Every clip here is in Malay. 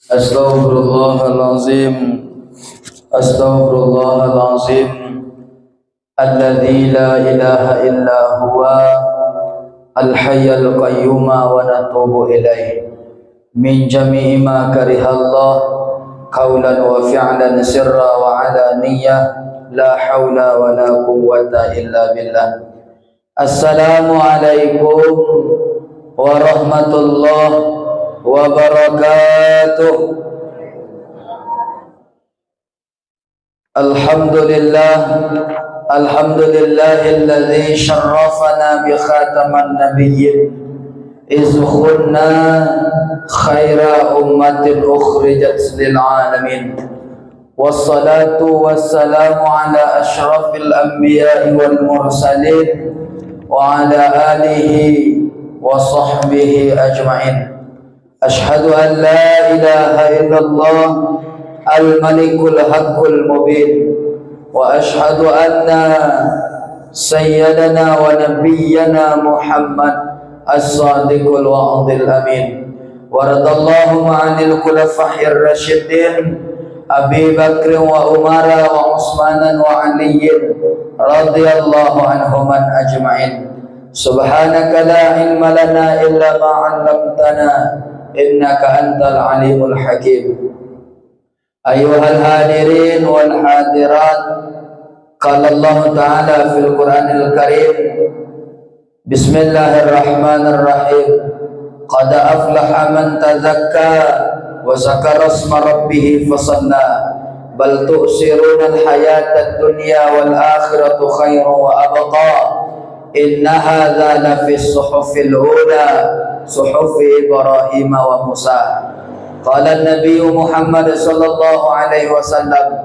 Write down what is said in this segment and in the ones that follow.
Astaghfirullahalazim. Astaghfirullahalazim. Alladzi la ilaha illa huwa al-hayyul qayyum wa natubu ilaih min jami'i ma karihallah qawlan wa fi'lan sirra wa alaniyah la hawla wa la quwwata illa billah. Assalamu alaikum warahmatullahi wabarakatuh. Alhamdulillah, alhamdulillahilladzi syarrafana bi khataman nabiyyin iz khunna khaira ummatin ukhrijat lil alamin. Wassalatu wassalamu ala asyrafil anbiya'i wal mursalin wa ala alihi wa sahbihi ajma'in. Ashhadu an la ilaha illallah al-malikul haqqul mubin wa ashhadu anna sayyidana wa nabiyyana Muhammad as-sadiqul wa'adil amin. Wa radallahu ma'anil khulafahir rasyidin Abi Bakr wa Umar wa Utsman wa Ali radhiyallahu anhum ajma'in. Subhanaka la ilma lana illa ma 'allamtana innaka antal alimul hakim. Ayuhal hadirin wal hadirat, qala Allah ta'ala fil Qur'anil Karim, bismillahirrahmanirrahim, qad aflaha man tazakka wa zakara isma rabbih fasalla bal tu'siruna al-hayata ad-dunya wal akhiratu khairun wa abqa inna hadza la fi suhufil ula suhufi Ibrahim wa Musa. Qala an-nabiy Muhammad sallallahu alaihi wasallam,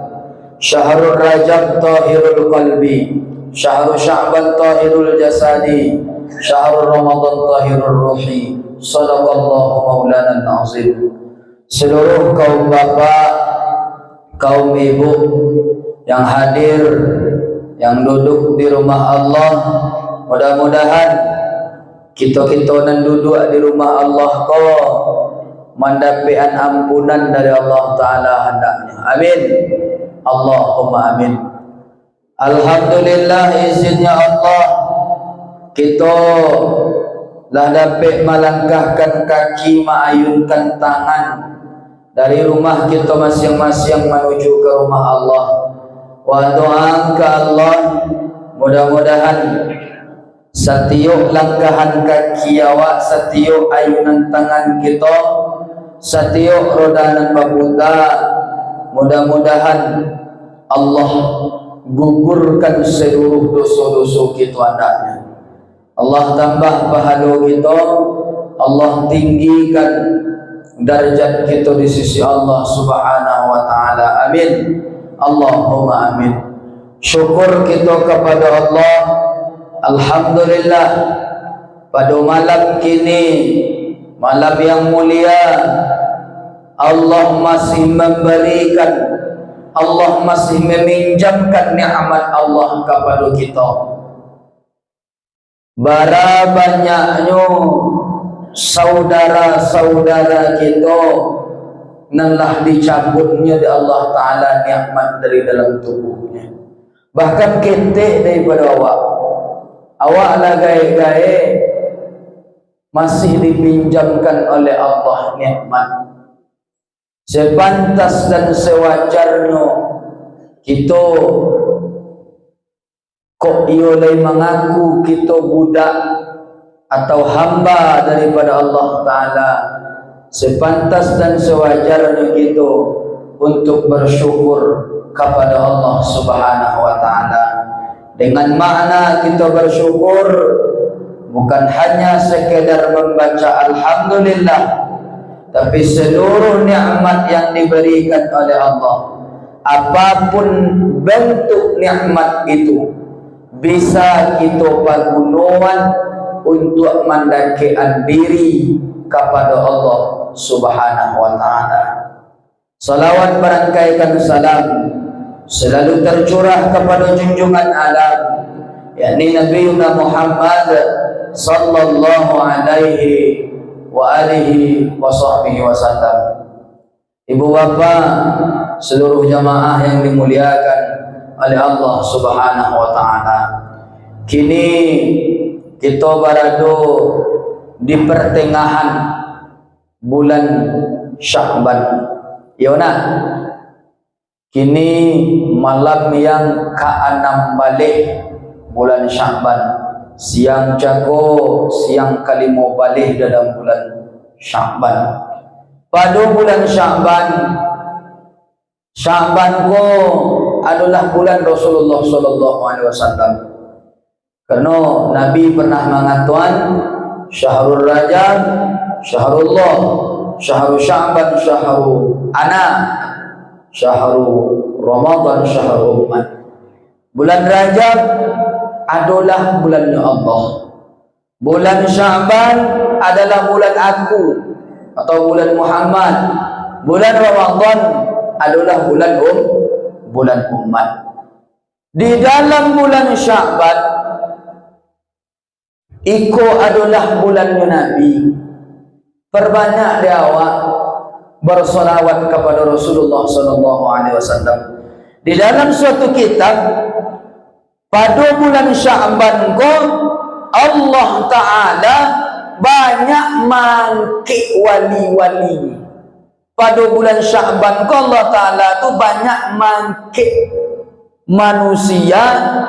syahrul rajab tahirul qalbi, syahrul sya'ban tahirul jasadi, syahrul ramadan tahirul ruhi. Sadaqallahu maulana al-azim. Seluruh kaum bapak, kaum ibu yang hadir, yang duduk di rumah Allah, mudah-mudahan kita nan duduk di rumah Allah kau mendapat ampunan dari Allah Ta'ala hendaknya. Amin. Allahumma amin. Alhamdulillah, izinnya Allah kita lah dapat melangkahkan kaki, mengayunkan tangan dari rumah kita masing-masing menuju ke rumah Allah. Wa doa ke Allah, mudah-mudahan setiap langkahan kaki awak, setiap ayunan tangan kita, setiap rodanan babuta, mudah-mudahan Allah gugurkan seluruh dosa-dosa kita andaknya. Allah tambah pahala kita, Allah tinggikan darjat kita di sisi Allah Subhanahu wa taala. Amin. Allahumma amin. Syukur kita kepada Allah. Alhamdulillah, pada malam kini, malam yang mulia, Allah masih memberikan, Allah masih meminjamkan nikmat Allah kepada kita. Bara banyaknya saudara-saudara kita telah dicabutnya di Allah Ta'ala nikmat dari dalam tubuhnya. Bahkan kita daripada awak lah gaya-gaya masih dipinjamkan oleh Allah nikmat. Sepantas dan sewajarnya kita kok iolai mengaku kita budak atau hamba daripada Allah Ta'ala. Sepantas dan sewajarnya kita untuk bersyukur kepada Allah Subhanahu wa Ta'ala. Dengan makna kita bersyukur bukan hanya sekedar membaca alhamdulillah, tapi seluruh nikmat yang diberikan oleh Allah, apapun bentuk nikmat itu, bisa kita pergunakan untuk mendekatkan diri kepada Allah Subhanahu wa Ta'ala. Salawat berangkaikan salam selalu tercurah kepada junjungan alam, yakni Nabi Muhammad sallallahu alaihi wa alihi wa sahbihi wasallam. Ibu bapa, seluruh jamaah yang dimuliakan oleh Allah Subhanahu wa taala. Kini kita berada di pertengahan bulan Sya'ban. Ya nak? Kini malam yang ke-6 balik bulan Sya'ban. Siang jago, siang kalimo balik dalam bulan Sya'ban. Pada bulan Sya'ban ko adalah bulan Rasulullah sallallahu alaihi wasallam. Karena Nabi pernah mengatakan Syahrul Rajab, Syahrullah, Syahrul Sya'ban, Syahrul Ana, Syahrul Ramadan, Syahrul Umat. Bulan Rajab adalah bulannya Allah. Bulan Sya'ban adalah bulan aku atau bulan Muhammad. Bulan Ramadan adalah bulan umat. Di dalam bulan Sya'ban iko adalah bulannya Nabi. Perbanyak dia awak bersolawat kepada Rasulullah sallallahu alaihi wasallam. Di dalam suatu kitab, pada bulan Sya'ban ko Allah Ta'ala banyak mangkik wali-wali. Pada bulan Sya'ban ko Allah Ta'ala tu banyak mangkik manusia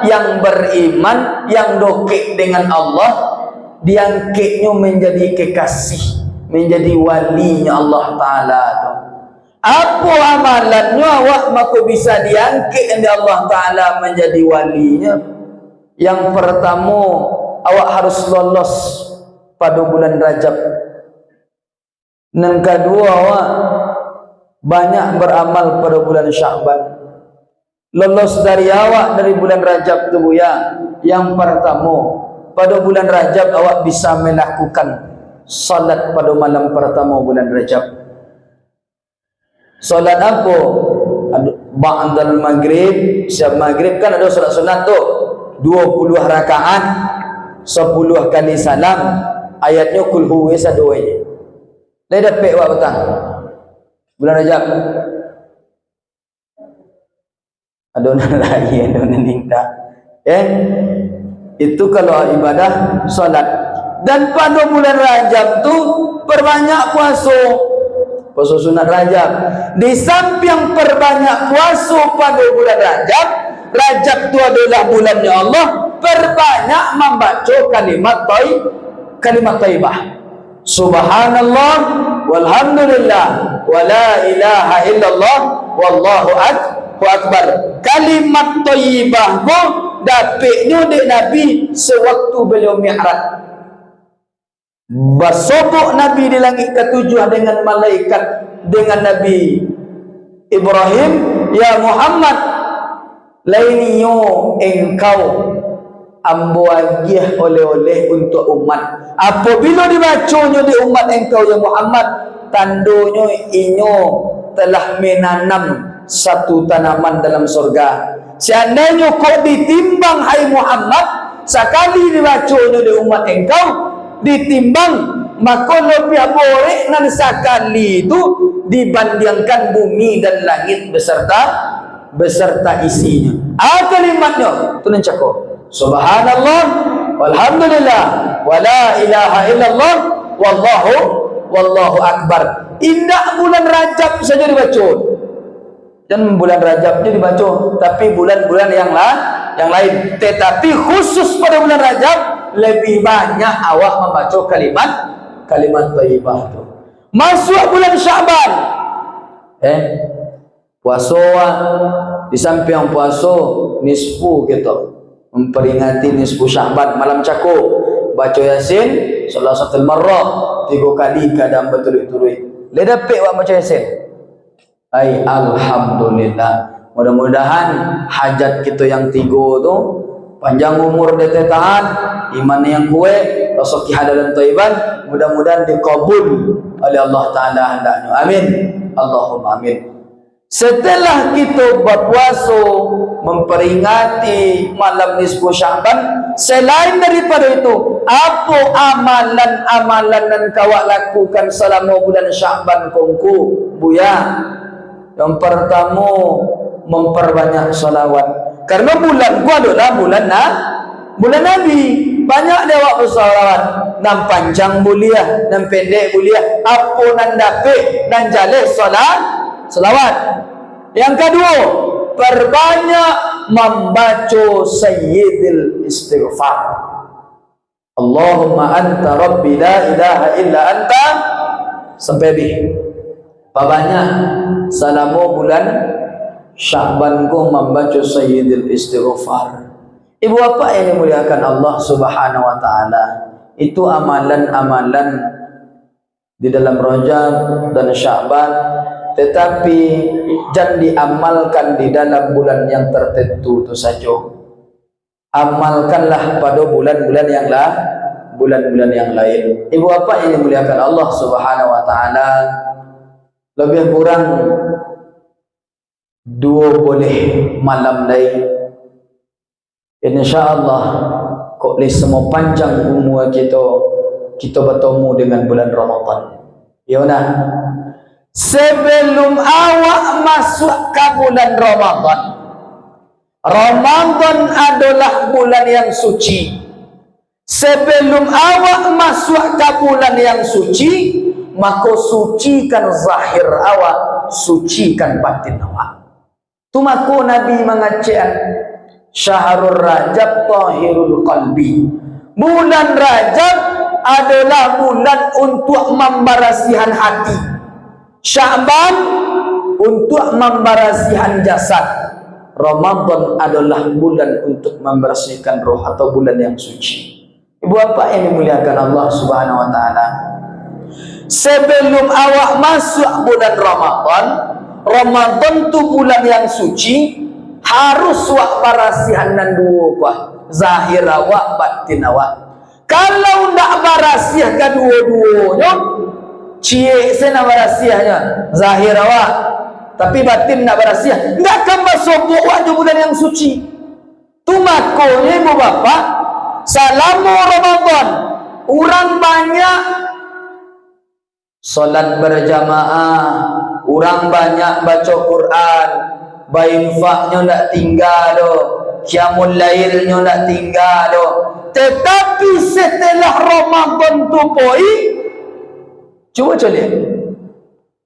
yang beriman, yang dokek dengan Allah, diangkitnya menjadi kekasih, menjadi walinya Allah Ta'ala tu. Apa amalannya awak maka bisa diangkit oleh Allah Ta'ala menjadi walinya? Yang pertama, awak harus lolos pada bulan Rajab. Yang kedua, awak banyak beramal pada bulan Sya'ban. Lolos dari awak dari bulan Rajab tu ya. Yang pertama, pada bulan Rajab awak bisa melakukan salat pada malam pertama bulan Rajab. Salat apa? Ba'dal maghrib, siap maghrib kan ada salat-salat tu 20 rakaat, 10 kali salam, ayatnya kul huwa sadoe. Lai dapat awak petang bulan Rajab. Adon lagi, adon ninta. Itu kalau ibadah salat. Dan pada bulan Rajab tu perbanyak puasa. Puasa sunat Rajab. Di samping perbanyak puasa pada bulan Rajab, Rajab tu adalah bulannya Allah, perbanyak membaca kalimat thayyibah. Subhanallah walhamdulillah wala ilaha illallah wallahu akbar. Kalimat thayyibah ko dapatnya dari Nabi sewaktu beliau Mi'raj. Bersobok Nabi di langit ketujuh dengan malaikat, dengan Nabi Ibrahim, ya Muhammad, lainio engkau ambo agiah oleh-oleh untuk umat. Apabila dibacanya di umat engkau ya Muhammad, tandanya inyo telah menanam satu tanaman dalam surga. Seandainya kau ditimbang hai Muhammad, sekali dibacanya di umat engkau ditimbang, maka lebih boleh nan sekali itu dibandingkan bumi dan langit beserta isinya. Kalimatnya tu nancako. Subhanallah walhamdulillah wala ilaha illallah wallahu akbar. Indah bulan Rajab saja dibaca. Dan bulan Rajabnya dibaca, tapi bulan-bulan yang lain. Tetapi khusus pada bulan Rajab lebih banyak awak membaca kalimat thayyibah tu. Masuk bulan Sya'ban, puasa, di samping puasa nisfu kita memperingati nisfu Sya'ban, malam cakap baca Yasin salah satu marrah 3 kali kadang berturut-turut. Le dapat awak baca Yasin. Alhamdulillah. Mudah-mudahan hajat kita yang 3 tu, panjang umur dia taat, iman yang kuat, rezeki halal dan thayyiban, mudah-mudahan dikabul oleh Allah Ta'ala hendaknya. Amin. Allahumma amin. Setelah kita berpuasa memperingati malam nisfu Sya'ban. Selain daripada itu, apa amalan-amalan yang kau lakukan selama bulan Sya'ban kongku? Buya, yang pertama memperbanyak salawat. Karena bulan ku adalah bulan Nabi. Banyak dia awak bersalawat. Nan panjang mulia, nan pendek mulia. Apa nan dapat, nan jalih salawat. Yang kedua, perbanyak membaca sayyidil istighfar. Allahumma anta rabbi la ilaha illa anta sampai di banyak selama bulan Sya'ban ku membaca sayyidil istighfar. Ibu bapa yang dimuliakan Allah Subhanahu wa taala, itu amalan-amalan di dalam Rajab dan Sya'ban, tetapi jangan diamalkan di dalam bulan yang tertentu itu saja. Amalkanlah pada bulan-bulan yang lain. Ibu bapa yang dimuliakan Allah Subhanahu wa taala, lebih kurang 2 boleh malam lain. InsyaAllah kok semua panjang umur kita bertemu dengan bulan Ramadan. Ya nah, sebelum awak masuk ke bulan Ramadan, Ramadan adalah bulan yang suci. Sebelum awak masuk ke bulan yang suci, maka sucikan zahir awak, sucikan batin awak. Tu maka Nabi mengatakan, Syahrul Rajab tahirul qalbi. Bulan Rajab adalah bulan untuk membarasihan hati. Sya'ban untuk membarasihan jasad. Ramadan adalah bulan untuk membersihkan roh atau bulan yang suci. Ibu bapa yang dimuliakan Allah Subhanahu wa taala, sebelum awak masuk bulan Ramadan, Ramadan tu bulan yang suci, harus wak barasihan nan dua kuah, zahir awak, batin awak. Kalau ndak barasiah kedua-duanya, cie sena barasiahnya zahir awak, tapi batin ndak barasiah, ndak akan bersobok wak di bulan yang suci. Tu makanya ibu bapa, selama Ramadan orang banyak solat berjamaah, orang banyak baca Quran, bainfaknya nak tinggal doh, qiyamul lailnya nak tinggal doh. Tetapi setelah Ramadan tu poi, cuba lihat.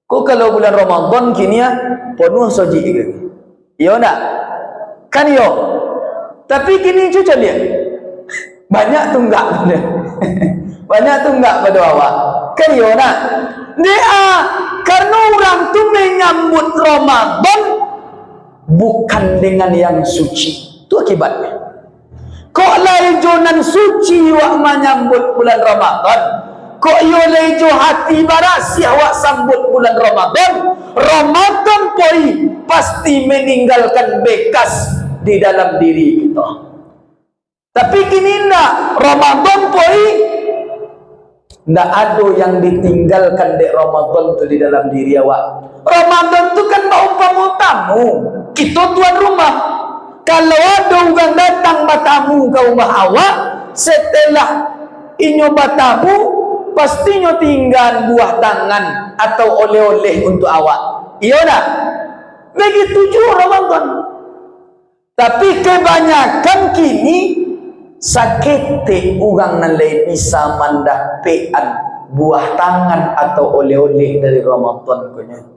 Kok kalau bulan Ramadan kini penuh soji ke? Iya nak? Kan yo. Tapi kini cuba lihat. Banyak tunggak pada. Banyak tunggak pada awak. Kan yo nak? Dia karena orang tu menyambut Ramadan bukan dengan yang suci. Itu akibatnya. Kok laijo nan suci wak menyambut bulan Ramadan, kok yo laijo hati barasi awak sambut bulan Ramadan. Ramadan poi pasti meninggalkan bekas di dalam diri kita. Tapi kini nak Ramadan poi ndak ada yang ditinggalkan di Ramadan tu di dalam diri awak. Ramadan tu kan mau tamu, kita tuan rumah. Kalau ada orang datang bertamu ke rumah awak, setelah inyo bertamu, pastinya tinggal buah tangan atau oleh-oleh untuk awak. Iya tak? Begitu juga Ramadan. Tapi kebanyakan kini sakit orang nalai bisa mendapatkan buah tangan atau oleh-oleh dari Ramadan punya.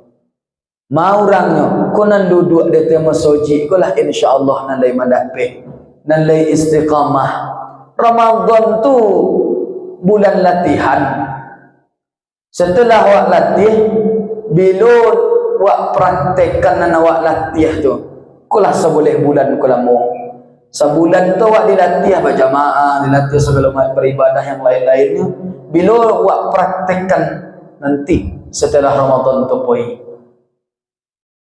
Mau orangnya konan duduk di tema soji kulah insyaallah nalai mendapat nalai istiqamah. Ramadan tu bulan latihan. Setelah awak latih, bila awak praktekkan dan awak latih tu, kulah seboleh bulan kulah mau. Sebulan tu awak dilatih berjamaah, dilatih segala macam beribadah yang lain-lainnya. Bila awak praktekkan nanti setelah Ramadan tu poi.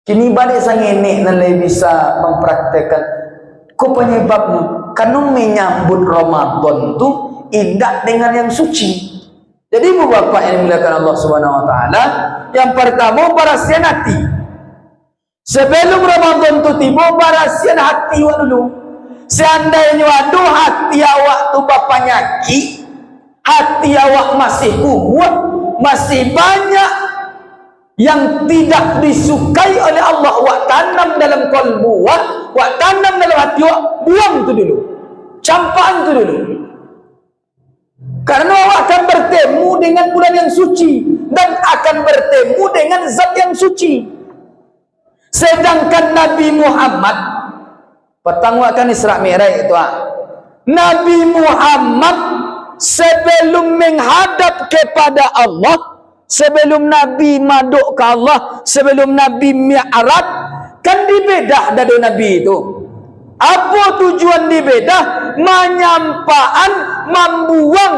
Kini balik sang ini nalai bisa mempraktekkan. Ko penyebabnya karena menyambut Ramadan tu indah dengan yang suci. Jadi ibu bapa yang dimuliakan Allah Subhanahu wa taala, yang pertama barasihan hati. Sebelum Ramadan tu tiba, barasian hati awak dulu. Seandainya aduh hati awak tu berpenyakit, hati awak masih kuat, masih banyak yang tidak disukai oleh Allah, awak tanam dalam kalbu awak tanam dalam hati awak, buang tu dulu, campakkan tu dulu. Karena awak akan bertemu dengan bulan yang suci dan akan bertemu dengan zat yang suci. Sedangkan Nabi Muhammad, petang akan Isra Mi'raj itu, Nabi Muhammad sebelum menghadap kepada Allah, sebelum Nabi maduk ke Allah, sebelum Nabi Mi'raj, kan dibedah dadu Nabi itu. Apa tujuan dibedah? Menyampaan, membuang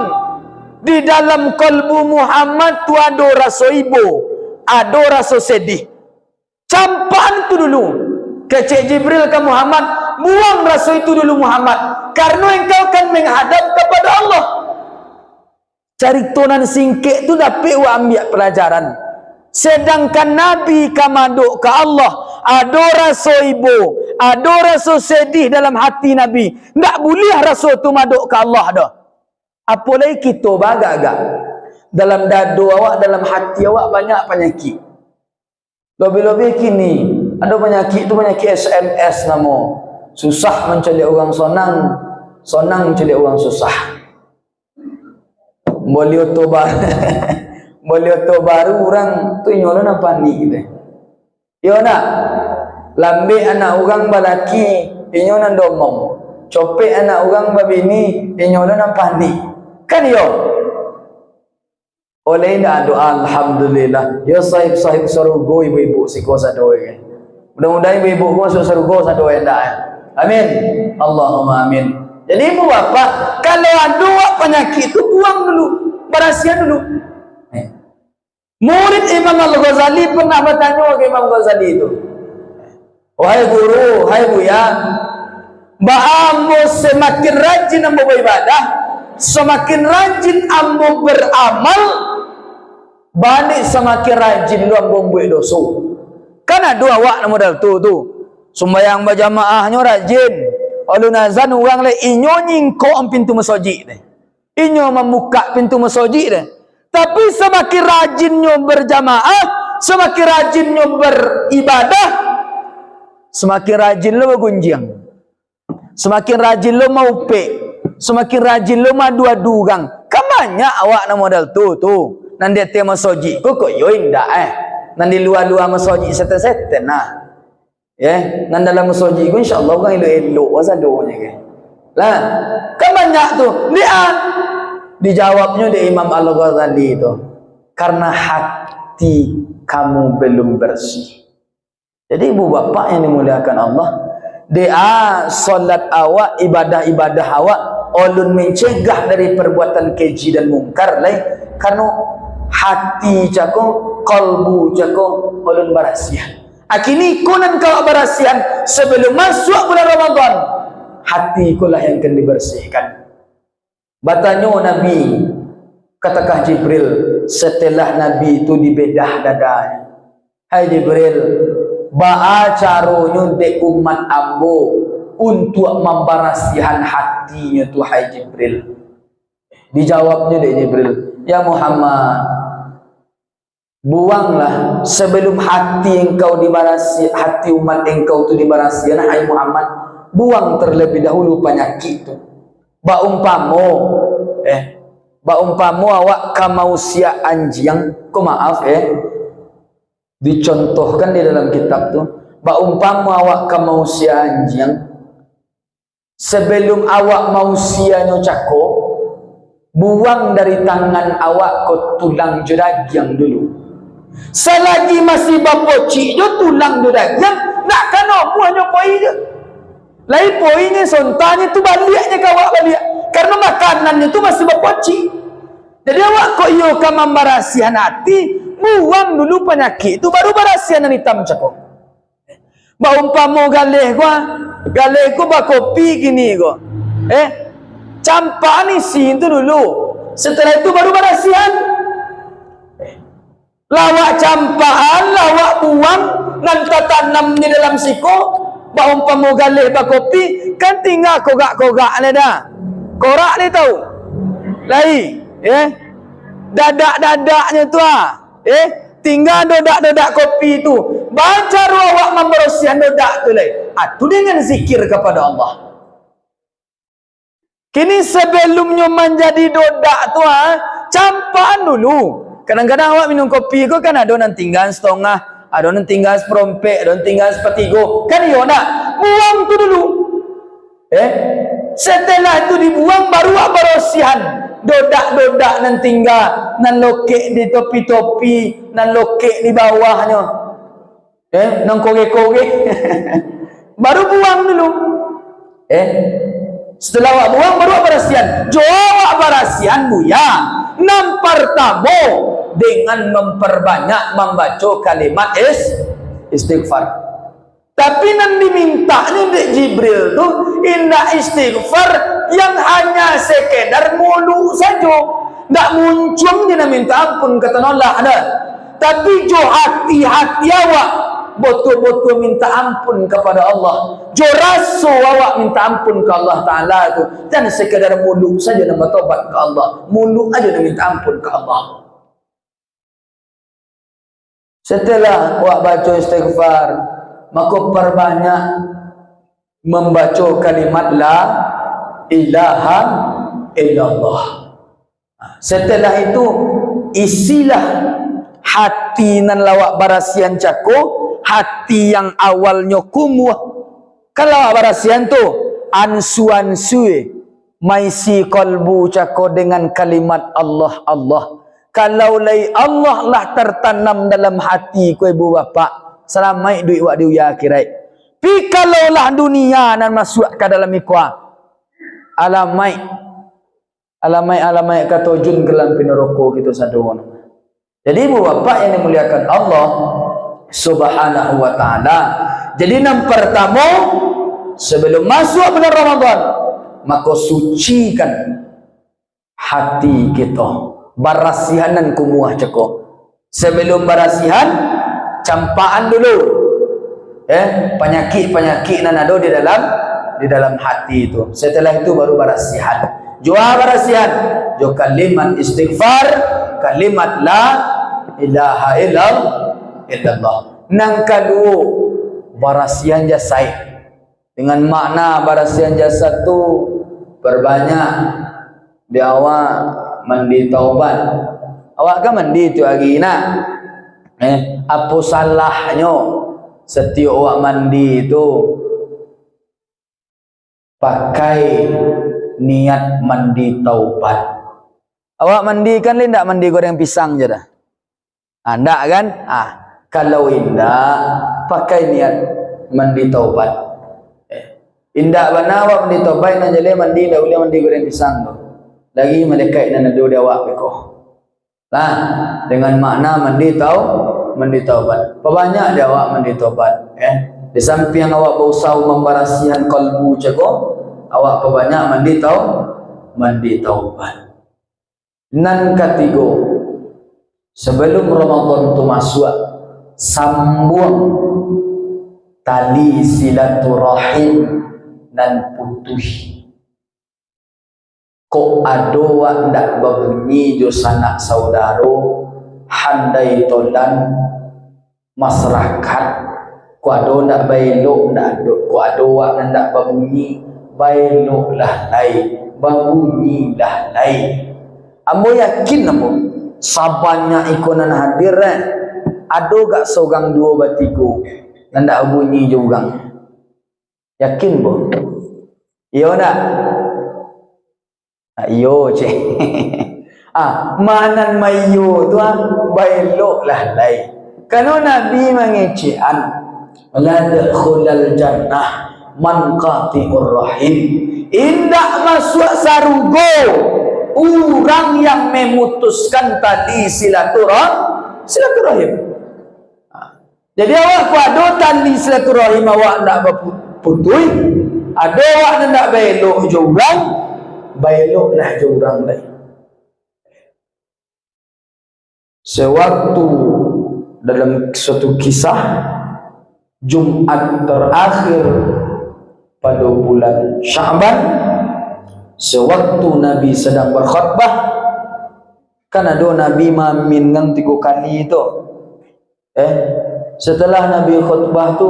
di dalam kalbu Muhammad tu ada rasa ibu, ada rasa sedih. Campaan itu dulu. Kecik Jibril ke Muhammad, buang rasa itu dulu Muhammad, karena engkau akan menghadap kepada Allah. Caritonan singkit tu dapat wa ambil pelajaran. Sedangkan Nabi kamaduk ke Allah, ada rasa ibu, ada rasa sedih dalam hati Nabi. Tak boleh rasa tu maduk ke Allah dah. Apa lagi kita bagak-agak dalam dadu awak, dalam hati awak banyak penyakit. Lebih-lebih kini ada penyakit tu penyakit SMS nama. Susah mencari orang senang, senang mencari orang susah. Boleh tu baru boleh tu baru orang tu nyola nak panik gitu. Yo nak lambe anak orang balaki inyo nan domong. Copek anak orang babini inyo nan panik. Kan yo. Oleh dah doa alhamdulillah. Ya sahib surga ibu-ibu si kuasa doa. Mudah-mudahan ibu-ibu masuk surga satu dah. Amin. Allahumma amin. Jadi ibu bapa, kalau ada penyakit itu buang dulu, berasihan dulu. Murid Imam Al-Ghazali pernah bertanya ke Imam Ghazali itu, wahai guru, hai buya, ambo semakin rajin ambo beribadah, semakin rajin ambo beramal, balik semakin rajin lu ambo buat dosa. Kan ada awak nak modal tu sembahyang berjamaahnya rajin, alun azan orang le inyo nyingkok pintu masjid ni, inyo membuka pintu masjid ni. Tapi semakin rajinnya berjamaah, semakin rajinnya beribadah, semakin rajin lo bergunjing, semakin rajin lo mau pe, semakin rajin lo madu-adu gang. Kamanya awak nak modal tu nanti dia masjid kok yo indah nanti luar-luar masjid seten-seten nah. Nan dalam masjid ku insyaallah orang elok-elok wasadonya ke. Lah, kamanya tu dia dijawabnya di Imam Al-Ghazali itu, karena hati kamu belum bersih. Jadi ibu bapa yang dimuliakan Allah, dia solat awak, ibadah-ibadah awak ulun mencegah dari perbuatan keji dan mungkar lain, karena hati cako, kalbu cako ulun berasihan. Akini kunan kau berasihan sebelum masuk bulan Ramadan, hati kulah yang akan dibersihkan. Batanya Nabi, katakah Jibril setelah Nabi itu dibedah dadanya. Hai Jibril, ba'a caranya de umat ambo untuk membarasihan hatinya tu hai Jibril. Dijawabnya de Jibril, ya Muhammad, buanglah sebelum hati engkau dibarasi, hati umat engkau tu dibarasihan hai Muhammad, buang terlebih dahulu penyakit itu. Baumpamo awak kamausia anjing, ku maaf dicontohkan di dalam kitab tu, baumpamo awak kamausia anjing, sebelum awak mausianya cako, buang dari tangan awak ke tulang jeragyang dulu. Selagi masih bapocik je tulang jeragyang, nak kena buahnya poi je. Lain poinnya sontanya tu baliknya ke awak balik, karena makanannya tu masih berpocik. Jadi awak kok iyo ka membarasihan hati, buang dulu penyakit tu baru barasihan hitam cakap. Baumpamo galeh ku bakopi gini ko. Campaan isi itu dulu. Setelah itu baru barasihan. Lawak campaan, lawak buang, nanti tanam di dalam siko, bau umpama galih bakopi, kan tinggal kogak-kogak ni dah. Korak ni tahu. Lai, dadak-dadaknya tu tinggal dodak-dodak kopi tu. Baca awak membersihkan dodak tu lai. Tu dengan zikir kepada Allah. Kini sebelumnya menjadi dodak tu campaan dulu. Kadang-kadang awak minum kopi tu kan ada yang tinggal setengah, ada yang tinggal seperompek, ada yang tinggal sepertiga. Kan iya nak? Buang tu dulu. Setelah itu dibuang baru awak bersihan. Dodak-dodak nan tinggal, nan lokek di topi-topi, nan lokek di bawahnya. Nan korek-korek. Baru buang dulu. Setelah awak buang baru awak bersihan. Awak bersihan buya. Nam pertama dengan memperbanyak membaca kalimat istighfar. Tapi nan diminta ni Dek Jibril tu indah istighfar yang hanya sekedar mulut saja. Tak muncul dia nak minta ampun kata nolak ada. Tapi jo hati-hati awak betul-betul minta ampun kepada Allah. Jo rasa awak minta ampun ke Allah Ta'ala tu. Dan sekedar mulut saja nak bertobat ke Allah. Mulut aja nak minta ampun ke Allah. Setelah awak baca istighfar, maka perbanyak membaca kalimat la ilaha illallah. Setelah itu isilah hati nan lawak barasian cako, hati yang awalnya kumuh. Kalau awak barasian tu ansu-ansui maisi kalbu cako dengan kalimat Allah Allah. Kalau lai Allah lah tertanam dalam hati ku ibu bapa, selamai duit wak dia akhirat. Pi kalaulah dunia nan masuk ke dalam ikwa, alamai kata jun gelam pineroko gitu sadono. Jadi ibu bapa yang dimuliakan Allah Subhanahu wa taala. Jadi yang pertama sebelum masuk bulan Ramadan, maka sucikan hati kita. Barasihanan kumuah ceko. Sebelum barasihan campaan dulu. Penyakit-penyakit nan ada di dalam hati itu. Setelah itu baru barasihan. Jua barasihan, jo kalimat istighfar, kalimat la ilaha illallah. Nang kedua barasihan jasad. Dengan makna barasihan jasad tu berbanyak di awal mandi taubat. Awak kan mandi tu hari nak. Apa salahnya setiap awak mandi tu pakai niat mandi taubat. Awak mandi kan le ndak mandi goreng pisang je dah. Ndak kan? Kalau indak pakai niat mandi taubat. Indak bana awak mandi taubat nak jale mandi ndak boleh mandi goreng pisang tu. Lagi malaikat dan ada dia awak bekoh. Dengan makna mandi taubat. Perbanyak dia awak mandi taubat. Di samping awak berusaha membarasihan kalbu ceko, awak perbanyak mandi taubat. Nan ketiga, sebelum Ramadan tu masuk, sambung tali silaturahim dan putus. Kok ado wak ndak berbunyi jo sanak saudaro handai tolan masyarakat. Ko ado ndak bailok ndak ado. Ko ado wak ndak berbunyi bailok lah lai, berbunyi lah lai. Ambo yakin ambo sabanya ikonan hadir ado gak sogang dua batiku ndak bunyi juga. Yakin bo? Iya ndak? Iyo cik. Manan mayo tu bailok lah lai. Kalau Nabi mengecekan la dakhulal jannah man qati'ur rahim. Indak masuk sarugo orang yang memutuskan tali silaturahim. Jadi awak ku ada tali silaturahim awak ndak berputus, ada awak ndak bailok juga. Bailoklah jurang lain. Sewaktu dalam suatu kisah Jumat terakhir pada bulan Sya'ban, sewaktu Nabi sedang berkhutbah, kan ada Nabi mamin kan 3 kali itu. Setelah Nabi khutbah tu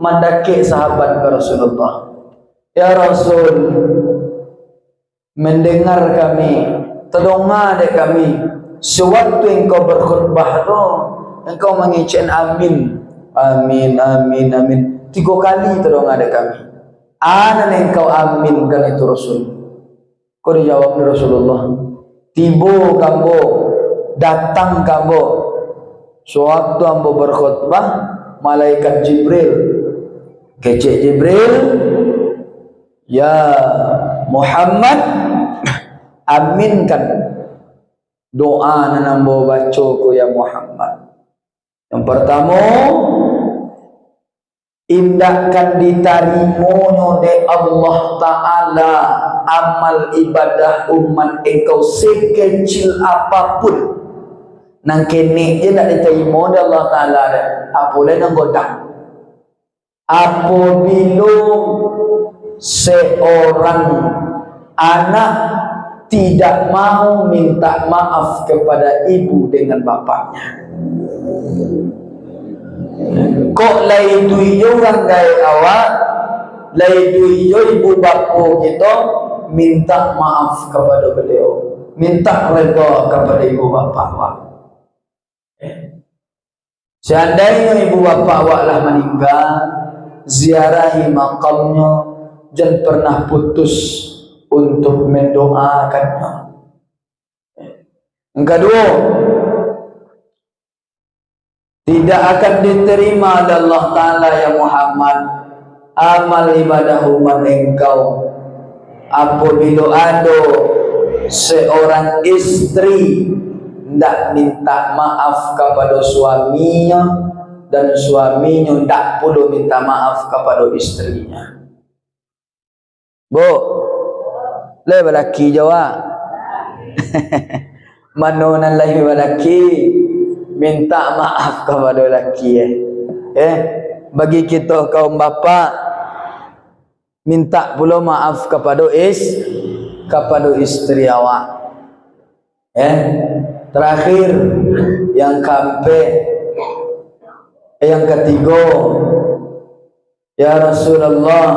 mandaki sahabat ke Rasulullah, ya Rasul, mendengar kami, terdengar dek kami, sewaktu engkau berkhutbah tu engkau mengucapkan amin, amin, amin, amin 3 kali terdengar dek kami. Ana engkau aminkan itu Rasul. Kau dijawab oleh Rasulullah, tiba kamu, datang kamu. Sewaktu ambo berkhutbah, malaikat Jibril, kecek Jibril, ya Muhammad, aminkan doa nan ambo baca ku ya Muhammad. Yang pertama, indahkan diterima oleh Allah Ta'ala amal ibadah umat engkau sekecil apapun, nang kene je nak diterima oleh Allah Ta'ala dah. Apa boleh nang godang. Apabila seorang anak tidak mau minta maaf kepada ibu dengan bapaknya, kok lai duiyo orang gaya awak, lai duiyo ibu bapa kita, minta maaf kepada beliau, minta redha kepada ibu bapa awak. Seandainya ibu bapa awak lah meninggal, ziarahi makamnya, jangan pernah putus untuk mendoakannya. Yang kedua, tidak akan diterima oleh Allah Ta'ala ya Muhammad amal ibadah umat engkau apabila ada seorang istri tidak minta maaf kepada suaminya dan suaminya tidak perlu minta maaf kepada istrinya. Bu, lebih lelaki jawab. Mana nan lebih lelaki minta maaf kepada lelaki bagi kita kaum bapa, minta pula maaf kepada istri awak. Terakhir yang yang ketiga, ya Rasulullah,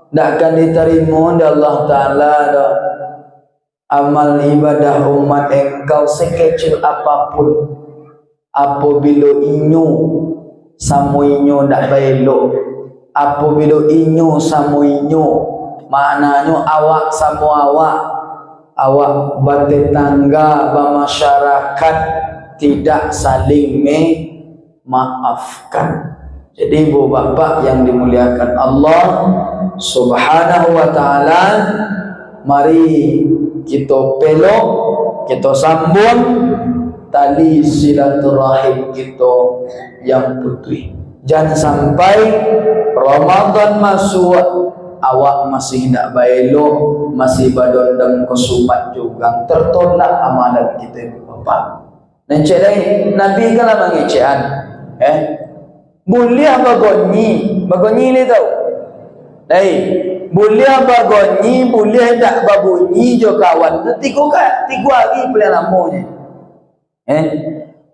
tidak akan diterima oleh Allah Ta'ala amal ibadah umat engkau sekecil apapun apabila inyo sama inyo tidak belok, apabila inyo sama inyo, maknanya awak sama awak bertetangga, bermasyarakat tidak saling memaafkan. Jadi ibu bapa yang dimuliakan Allah Subhanahu wa Ta'ala, mari kita pelok, kita sambung tali silaturahim kita yang putih. Jangan sampai Ramadan masuk awak masih tidak belok, masih badondam kesumat juga, tertolak amalan kita ibu bapa. Dan cedai Nabi kala mengecehan, boleh bagonyi ni tahu. Boleh bagonyi, boleh tak babunyi jo kawan. Tiga hari boleh lamanya.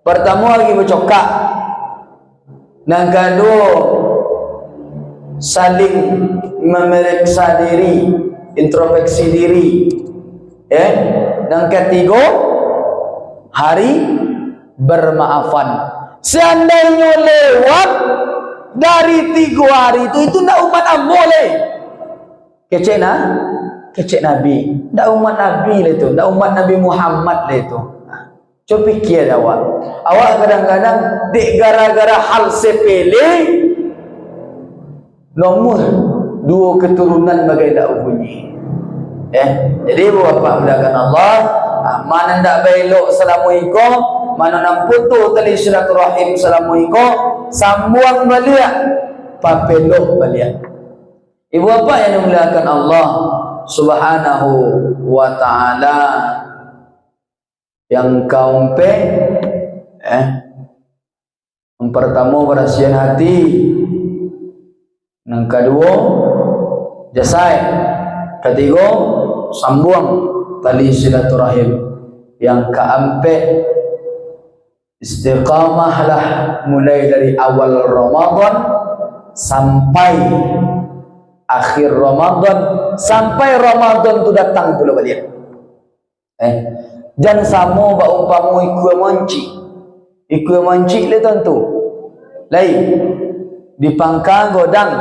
Pertama lagi bercokak, yang kedua saling memeriksa diri, introspeksi diri. Yang ketiga, hari bermaafan. Seandainya lewat dari 3 hari itu tidak umat boleh. Kecek Nabi, tidak umat Nabi lah itu, tidak umat Nabi Muhammad lah itu. Coba fikir awak kadang-kadang gara-gara hal sepele nomor 2 keturunan bagai tak bunyi. Jadi bapak muliakan Allah, mana ndak belok assalamualaikum, mana nak putus tali silaturahim assalamualaikum, sambung balik papelok balik. Ibu bapa yang dimuliakan Allah Subhanahu wa Ta'ala, yang kaum Yang pertama berasihan hati, yang kedua jasai, ketiga sambung tali silaturahim, yang keempat istiqamahlah mulai dari awal Ramadan sampai akhir Ramadan, sampai Ramadan tu datang pula balik. Jangan sama umpamu ikut manci le tentu. Lain di pangkang godang,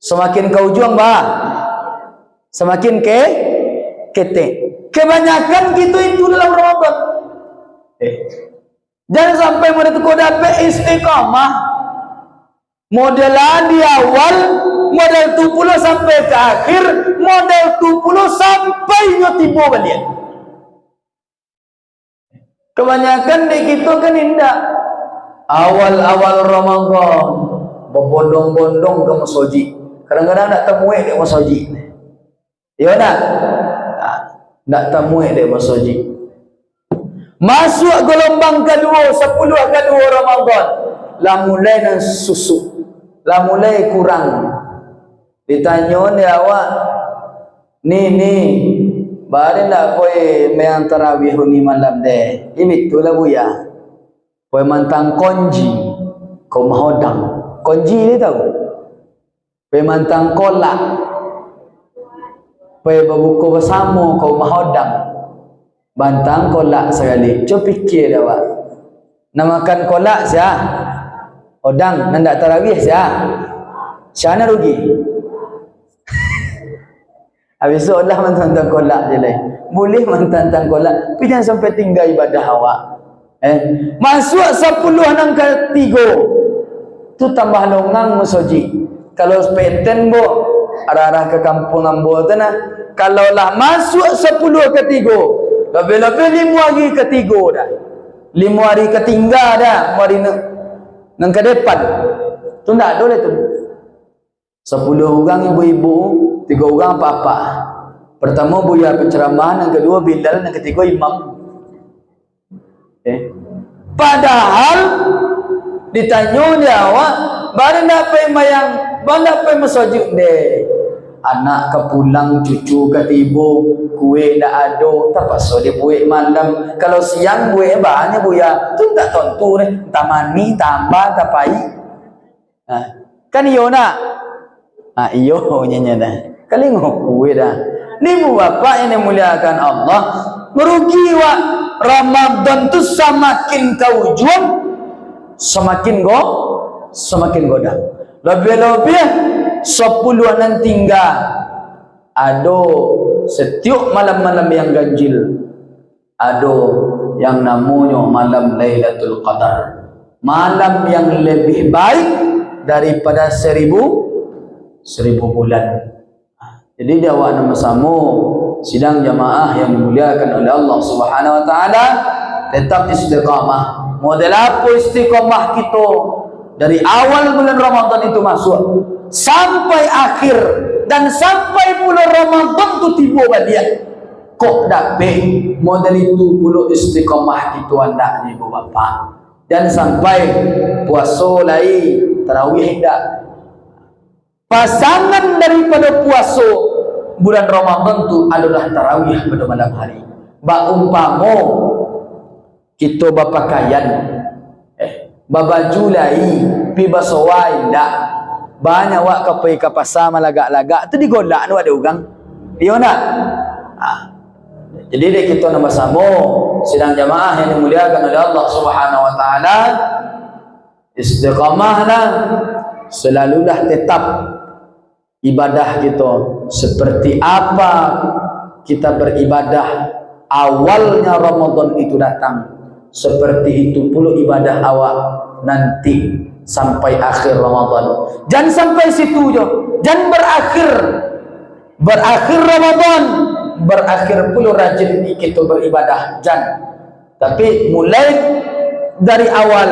semakin kau juang semakin ketek. Kebanyakan gitu itu dalam Ramadan. Jangan sampai mereka kau dapat istiqamah modelan di awal, model tu pula sampai ke akhir, model tu pula sampai nyotibo balik. Kebanyakan di kita kan indah awal-awal Ramadan berbondong-bondong ke masjid. Kadang-kadang nak temui di masjid. Ya nak temui di masjid. Masuk gelombang kedua, 10 kedua Ramadan, lah mulai dan susuk, lah mulai kurang. Ditanya dia awak, ni bari nak koi meang tarawih ni malam deh. Ini tu lah buya. Koi mantang konji, kau mahodang. Konji ni tahu. Koi mantang kolak. Koi berbuka bersama kau mahodang. Bantang kolak sekali. Cuba fikir dah awak. Nak makan kolak siah? Odang nak tarawih siah? Siapa rugi? Habis tu Allah mentang-tang kolak je lah. Boleh mentang-tang kolak, tapi jangan sampai tinggal ibadah awak. Masuk 10 nang ketiga, tu tambah longang masjid. Kalau sepeten bo, arah-arah ke kampung ambo tu nah. Kalau lah masuk 10 ketiga, lebih-lebih 5 hari ketiga dah. 5 hari ketinggal dah, 5 hari nang ke depan. Tu tak ada lah tu. 10 orang ibu-ibu, 3 orang apa-apa. Pertama buya penceramahan, yang kedua Bilal, yang ketiga imam. Padahal ditanya dia awak, baru nak pergi mayang, baru nak pergi masjid deh. Anak ke pulang, cucu ke tiba, kue dah ada, tak pasal dia buat malam. Kalau siang buat banyak buya, tu tak tentu ni. Tak mani, tambah, tak pahit. Kan iyo nak? Iyo nyanyi dah. Kali ngokui dah. Ni bu bapak yang dimuliakan Allah, merugi wak. Ramadan tu semakin kau jual, semakin godang. Lebih-lebih 10 nan tinggal. Ada setiap malam-malam yang ganjil. Ada yang namanya malam Lailatul Qadar. Malam yang lebih baik daripada 1000 bulan. Jadi dia awak nama samu sidang jamaah yang dimuliakan oleh Allah Subhanahu wa taala, tetap istiqamah. Model apa istiqamah kita dari awal bulan Ramadan itu masuk sampai akhir, dan sampai bulan Ramadan tu tiba balik. Kok dapat model itu pula istiqamah kita anda ni bapa. Dan sampai puasa lain, tarawih dak. Pasangan daripada puasa bulan Ramadan tu adalah tarawih pada malam hari. Umpama kita berpakaian, babaju lai, pi basawai dak. Banyak wak ke pergi ke pasar malagak-lagak tu digolak tu ada orang. Iya nak? Jadi dek kita nama sama sidang jamaah yang dimuliakan oleh Allah Subhanahu wa taala, istiqamahlah, selalulah tetap ibadah kita seperti apa kita beribadah awalnya Ramadan itu datang, seperti itu pula ibadah awak nanti sampai akhir Ramadan. Jangan sampai situ je, jangan berakhir Ramadan, berakhir pula rajin kita beribadah, jangan. Tapi mulai dari awal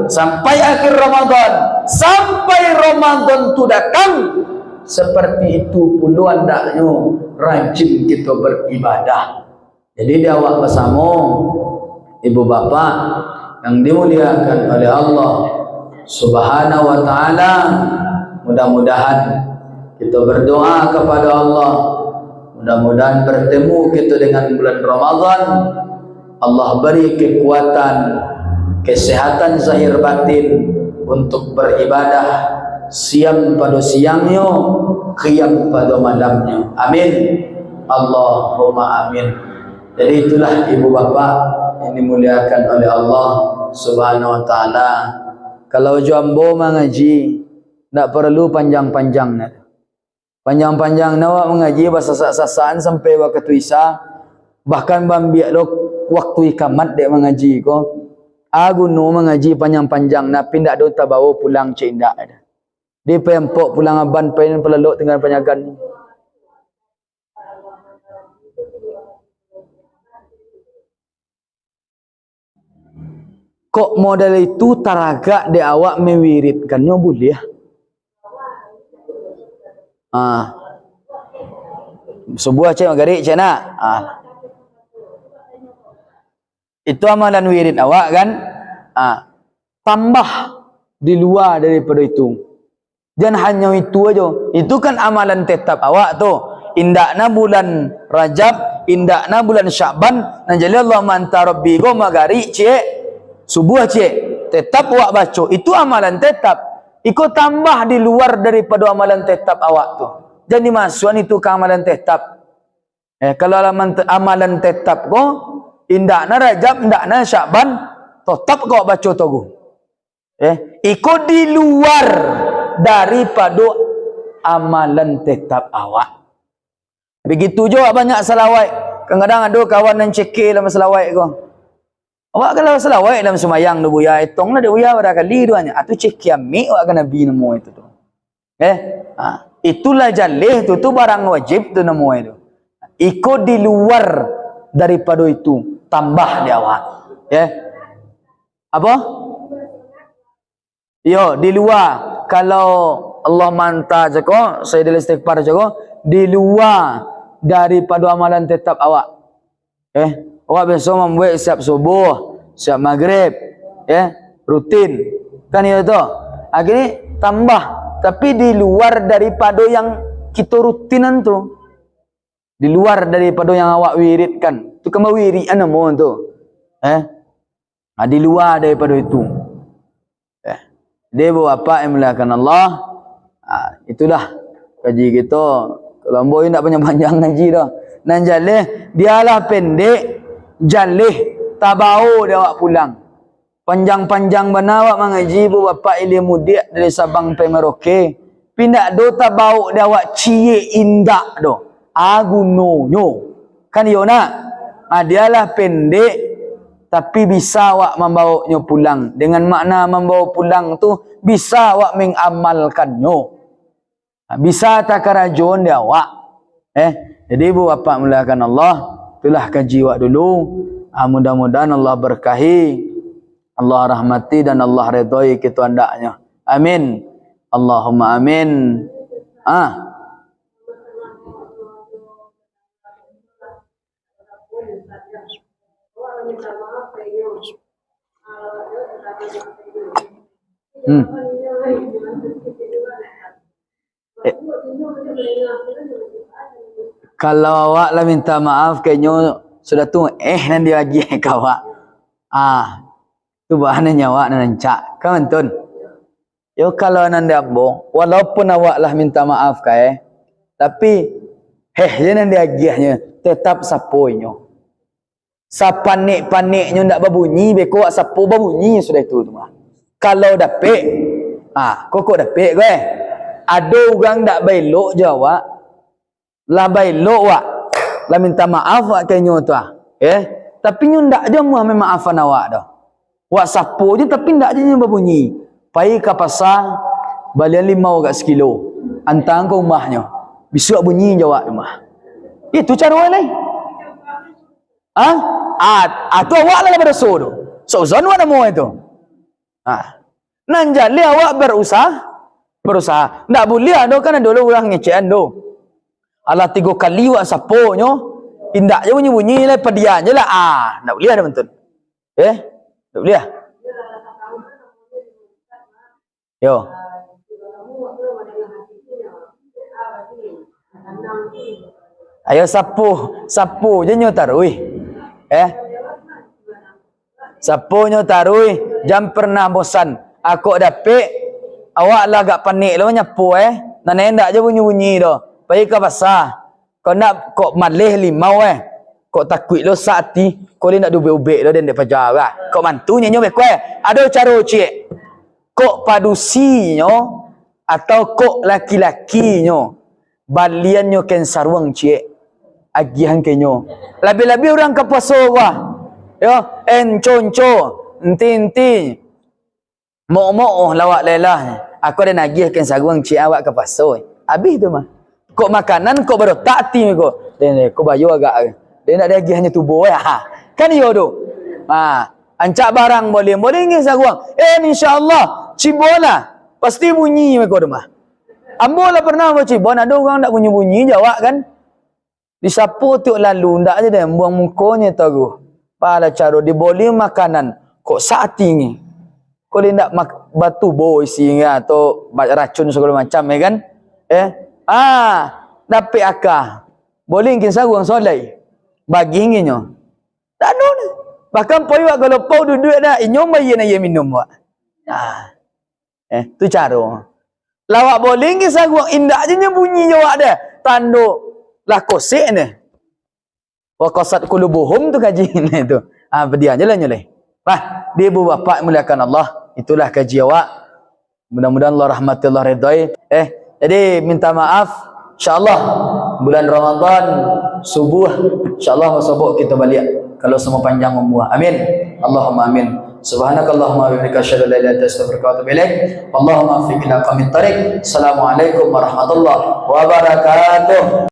sampai akhir Ramadan, sampai Ramadan tu datang, seperti itu pula hendaknya rajin kita beribadah. Jadi dia awak bersama ibu bapa, yang dimuliakan oleh Allah Subhanahu wa taala, mudah-mudahan kita berdoa kepada Allah, mudah-mudahan bertemu kita dengan bulan Ramadan. Allah beri kekuatan, kesehatan zahir batin untuk beribadah, siang pada siangnya, qiyam pada malamnya. Amin. Allahumma amin. Jadi itulah ibu bapa yang dimuliakan oleh Allah Subhanahu wa taala. Kalau jambo mengaji, tak perlu panjang-panjang. Panjang-panjang nawak mengaji bahasa sasaan sampai waktu isya, bahkan bambiak lo waktu ikamat dek mengaji ko. Aku no mengaji panjang-panjang, tapi ndak do tabawa pulang cik ndak ada. Dia pempok pulang aban pen pelelok tinggal penyagan. Kok model itu taraga de awak mewiridkannya boleh? Sebuah cek magarik cek nak. Itu amalan wirid awak kan? Tambah di luar daripada itu. Jangan hanya itu aja. Itu kan amalan tetap awak tu. Indakna bulan Rajab, indakna bulan Syaban, dan jadi Allah manta rabbi go magari cek subuh cek tetap awak baca. Itu amalan tetap. Ikut tambah di luar daripada amalan tetap awak tu. Jadi masukkan itu ke amalan tetap. Kalau amalan tetap ko indakna Rajab, indakna Syaban, tetap kau baca tu. Ikut di luar daripada amalan tetap awak. Begitu juga banyak selawat. Kadang-kadang ada kawan yang cekil dalam selawat ko. Awak kalau selawat dalam semayang tu buya etong lah dia buya pada kali duanya. Atu cekil amik awak kena nabi nemu itu tu. Itulah jalih tu barang wajib tu nemu itu. Ikut di luar daripada itu, tambah di awak. Apa? Yo, di luar. Kalau Allah manta jeko, saya dalam istighfar jeko, di luar daripada amalan tetap awak. Awak biasa membuat siap subuh, siap maghrib, rutin. Kan itu. Akhirnya tambah, tapi di luar daripada yang kita rutinan tu. Di luar daripada yang awak wiridkan. Tu kama wiridan nama tu. Di luar daripada itu. Dia bapa yang melakukan Allah. Itulah kaji kita. Kalau boy nak panjang-panjang ngaji dah. Nan jalih dialah pendek, jalih tabau dia awak pulang. Panjang-panjang bana awak mengaji bu bapa ilmu dia dari Sabang sampai Merauke. Pindak do tabau dia awak cie indak do. Agunonyo. Kan yo nak. Dialah pendek tapi bisa awak membawanya pulang. Dengan makna membawa pulang tu bisa awak mengamalkannya. Bisa tak kerajuan dia awak. Jadi ibu bapa mulakan Allah, itulah kaji awak dulu. Mudah-mudahan Allah berkahi, Allah rahmati dan Allah redai kita hendaknya. Amin. Allahumma amin. Kalau awak lah minta maaf kayaknya sudah tu nanti lagi kau awak. Tu bahannya awak nancak. Kan betul? Yo kalau nanti abo, walaupun awak lah minta maaf tapi je nanti lagi tetap sapoinyo. Sapanik-paniknya ndak berbunyi, beko awak sapo berbunyi sudah itu tu mah. Kalau dapik, kok dapik gue. Ada orang ndak belok je awak. Lah belok awak. Lah minta maaf awak kayaknya tu Tapi nyu ndak je muah memaafan awak dah. Awak sapo je tapi ndak je berbunyi. Pai ke pasar balian 5 kat sekilo. Antang ke rumahnya. Bisu bunyi je awak rumah. Itu cara lain. Tu awak lah berdosa tu. Seuzon awak nama itu. Nan jali awak berusaha. Ndak boleh ada kan ada orang ngecekan tu. Alah 3 kali awak saponyo, indak je bunyi-bunyi lah padian je lah. Ndak boleh ada betul. Ndak boleh. Yo. Ayo sapu je nyo taruih. Sapu nyo taruih, jam pernah bosan. Aku dapik awak lah gak panik lo nyapu Nak nendak je bunyi-bunyi do. Pergi ke pasar. Kau nak kok malih limau Kok takut lo saati, kau dia nak ubek-ubek lo dan dia pajar lah. Kok mantunya nyo bekwe. Ada cara cik. Kok padusinyo atau kok laki-laki nyo balian nyo ken sarwang cik. Agihan kenyo. Lebih-lebih orang ke puasa wah. Yo, enconco, enti. Mo lawak lelah. Aku ada nagih ken sarwang cik awak ke puasa. Habis tu mah. Kok makanan kok baru tak ti kok. Dia kok bayu agak. Dia nak nagih hanya tubuh Kan yo do. Ancak barang boleh ngin sarwang. Insyaallah cibola pasti bunyi kau rumah. Ambo lah pernah mau cibon, ada orang nak bunyi-bunyi jawab kan. Disapu tu lalu ndak aja dah buang mukanya tahu. Pada cara diboleh makanan kok saat tinggi. Kau dia nak batu boy singa atau racun segala macam kan. Dapat akah. Boleh ngin sarung solai. Bagi nginyo. Tak ada. Bahkan poi wak kalau pau duduk dah inyo mai na minum wak. Tu cara. Lawak boleh ngin sarung indak je bunyi jawab dah. Tanduk lah kosek ni. Wa qasat qulubuhum tu kaji ni tu. Berdiam je lah nyoleh. Dia ibu bapa muliakan Allah. Itulah kaji awak. Mudah-mudahan Allah rahmati Allah redai. Jadi minta maaf. InsyaAllah bulan Ramadan subuh InsyaAllah masuk kita balik. Kalau semua panjang membuah. Amin. Allahumma amin. Subhanakallahumma wa bihamdika asyhadu an la ilaha illa anta astaghfiruka wa atubu ilaik. Allahumma afiqna qamit tariq. Assalamualaikum warahmatullahi wabarakatuh.